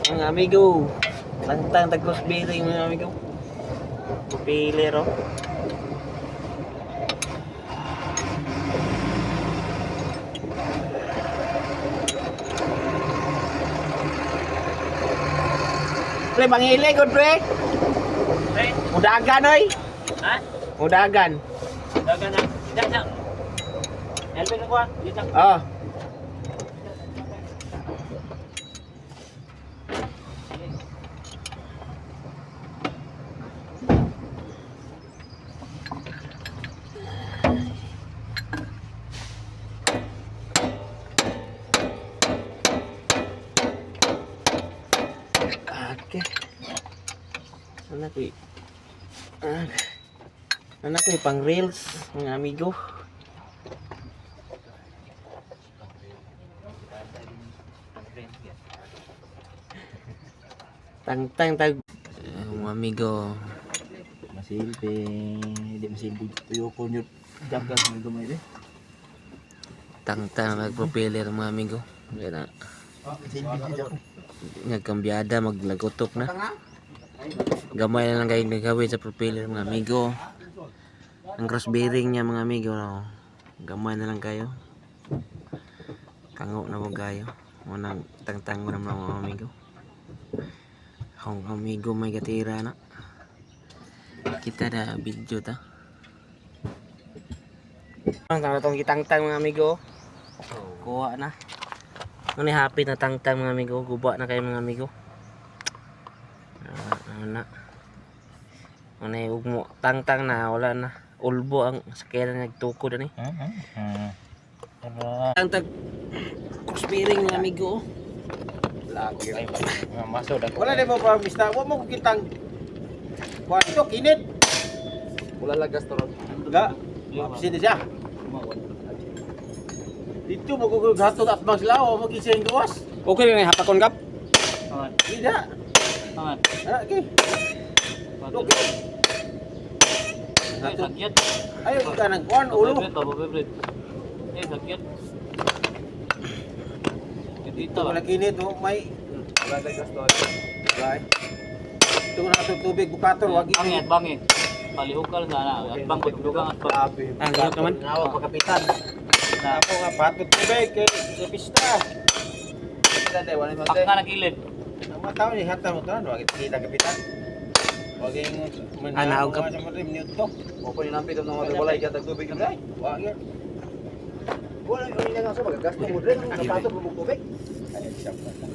Mga amigo, tangtang tagos bearing mga amigo. Propeller oh. Pre, mangili ko pre. Pre, Mudagan oy. ha? Mudagan. Dagan na. Dagan. Helmet ko ah. Dito. Oh. Okay. Anak ko anak ko pang reels mga amigo. Tangtang tag mga amigo. Masilpi, hindi masilpi tuyo ko nyo jagat mo gamay eh. Tangtang nagpropeller mga amigo. Yan na. Masilpi dito. Nagkambyada maglagotok na. Gamay na lang kayo nagawin sa propeller mga amigo. Ang cross bearing niya mga amigo no. Gamay na lang kayo. Kango na mo kayo. Munang tangtang mo naman mga amigo. Akong amigo may katira na. Kita na video ta. Ang tang kitangtang mga amigo. Kuha na. Muna happy na tangtang mga amigo. Guba na kayo mga amigo. Na. Muna ugmo tangtang na wala na. Ulbo ang sakyan na nagtukod ani. Tangtang cross bearing mga amigo. Lagi ay masod ako. Wala na mo pa mista, wa mo kitang kwarto kinit. Wala lagas to. Ga, mapsin siya. Dito mo ko gato at bang sila o magising gawas. Okay na hapakon kap. Angat. Tidak. Angat. Ana okay. Okay. Eh, sakit. Ayo ka nang kuan ulo. Papabebre. Eh, sakit. Dito. Wala kinit mo may Wala lagas to. Right. Ito na ito tubig bukator wag Bangit, bangit. Palihukal sana. At bang dugang at pag. Ang hirap naman. Nawa pa kapitan. Ako nga patod tubig kay sa pista. Kita day wala man Pak day. nga nagilid. Ang mga tao ni hatan mo tanan wag kita kapitan. Wag yung Anaog ka. sa mga minute to. O pa ninampi to nang walay katag tubig na. Wag yan. Wala yung ina nga sa magagas mo dre nang napasok mo tubig. Ay, siya pa.